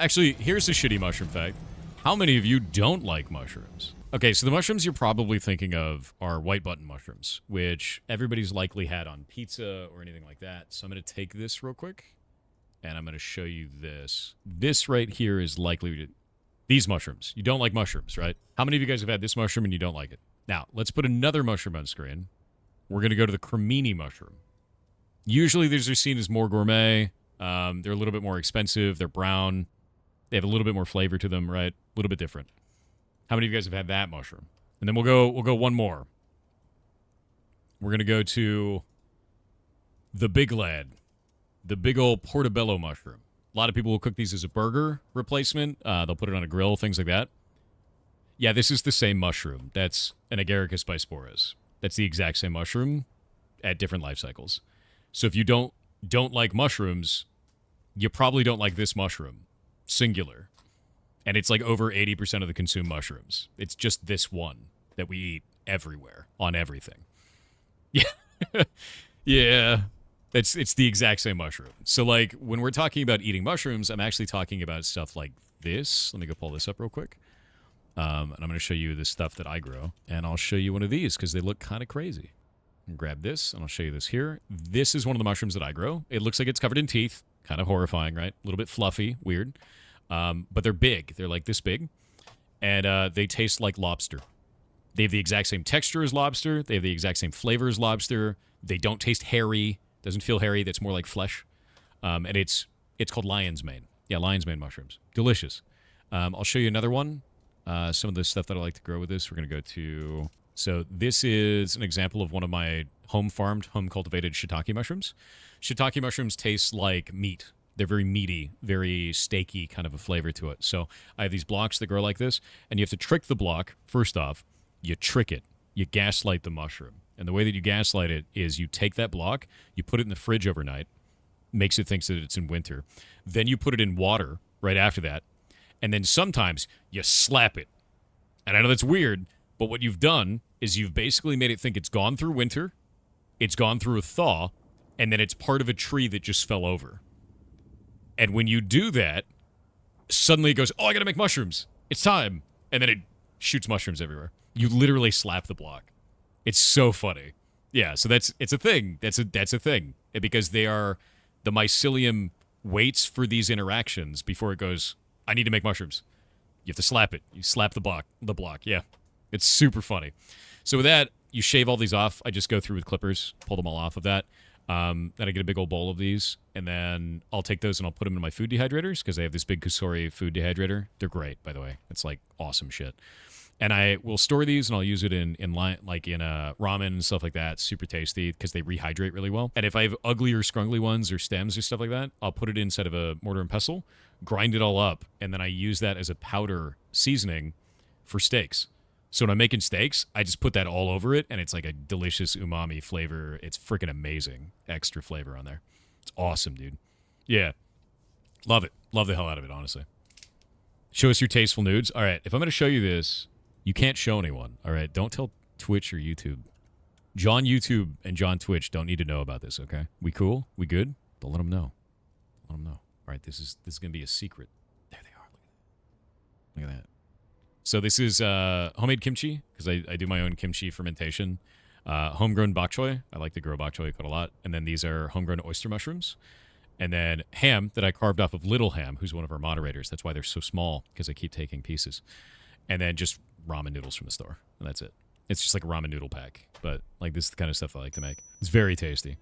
Actually, here's a shitty mushroom fact. How many of you don't like mushrooms? Okay, so the mushrooms you're probably thinking of are white button mushrooms, which everybody's likely had on pizza or anything like that. So I'm going to take this real quick, and I'm going to show you this. This right here is likely to... These mushrooms. You don't like mushrooms, right? How many of you guys have had this mushroom and you don't like it? Now, let's put another mushroom on screen. We're going to go to the cremini mushroom. Usually these are seen as more gourmet. They're a little bit more expensive. They're brown. They have a little bit more flavor to them, right? A little bit different. How many of you guys have had that mushroom? And then we'll go one more. We're going to go to the big lad. The big old portobello mushroom. A lot of people will cook these as a burger replacement. They'll put it on a grill, things like that. Yeah, this is the same mushroom. That's an Agaricus bisporus. That's the exact same mushroom at different life cycles. So if you don't like mushrooms, you probably don't like this mushroom. Singular. And it's like over 80% of the consumed mushrooms. It's just this one that we eat everywhere, on everything. Yeah. Yeah. It's the exact same mushroom. So, like, when we're talking about eating mushrooms, I'm actually talking about stuff like this. Let me go pull this up real quick. And I'm going to show you the stuff that I grow. And I'll show you one of these because they look kind of crazy. And grab this, and I'll show you this here. This is one of the mushrooms that I grow. It looks like it's covered in teeth. Kind of horrifying, right? A little bit fluffy, weird. But they're big. They're like this big. And they taste like lobster. They have the exact same texture as lobster. They have the exact same flavor as lobster. They don't taste hairy. Doesn't feel hairy. That's more like flesh. And it's called lion's mane. Yeah, lion's mane mushrooms. Delicious. I'll show you another one. Some of the stuff that I like to grow with this. We're going to go to... So this is an example of one of my home-farmed, home-cultivated shiitake mushrooms. Shiitake mushrooms taste like meat. They're very meaty, very steaky kind of a flavor to it. So I have these blocks that grow like this, and you have to trick the block. First off, you trick it. You gaslight the mushroom. And the way that you gaslight it is you take that block, you put it in the fridge overnight, makes it think that it's in winter. Then you put it in water right after that, and then sometimes you slap it. And I know that's weird, but what you've done is you've basically made it think it's gone through winter, it's gone through a thaw, and then it's part of a tree that just fell over. And when you do that, suddenly it goes, oh, I gotta make mushrooms. It's time. And then it shoots mushrooms everywhere. You literally slap the block. It's so funny. Yeah, so it's a thing. That's a thing. Because they are, the mycelium waits for these interactions before it goes, I need to make mushrooms. You have to slap it. You slap the block. Yeah. It's super funny. So with that, you shave all these off. I just go through with clippers, pull them all off of that. Then I get a big old bowl of these, and then I'll take those and I'll put them in my food dehydrators because I have this big Kusori food dehydrator. They're great, by the way. It's like awesome shit. And I will store these and I'll use it in ramen and stuff like that. Super tasty because they rehydrate really well. And if I have ugly or scrungly ones or stems or stuff like that, I'll put it inside of a mortar and pestle, grind it all up, and then I use that as a powder seasoning for steaks. So when I'm making steaks, I just put that all over it, and it's like a delicious umami flavor. It's freaking amazing. Extra flavor on there. It's awesome, dude. Yeah. Love it. Love the hell out of it, honestly. Show us your tasteful nudes. All right, if I'm going to show you this, you can't show anyone. All right, don't tell Twitch or YouTube. John YouTube and John Twitch don't need to know about this, okay? We cool? We good? Don't let them know. Let them know. All right, this is going to be a secret. There they are. Look at that. So this is homemade kimchi, because I do my own kimchi fermentation. Homegrown bok choy. I like to grow bok choy quite a lot. And then these are homegrown oyster mushrooms. And then ham that I carved off of Little Ham, who's one of our moderators. That's why they're so small, because I keep taking pieces. And then just ramen noodles from the store. And that's it. It's just like a ramen noodle pack. But like this is the kind of stuff I like to make. It's very tasty.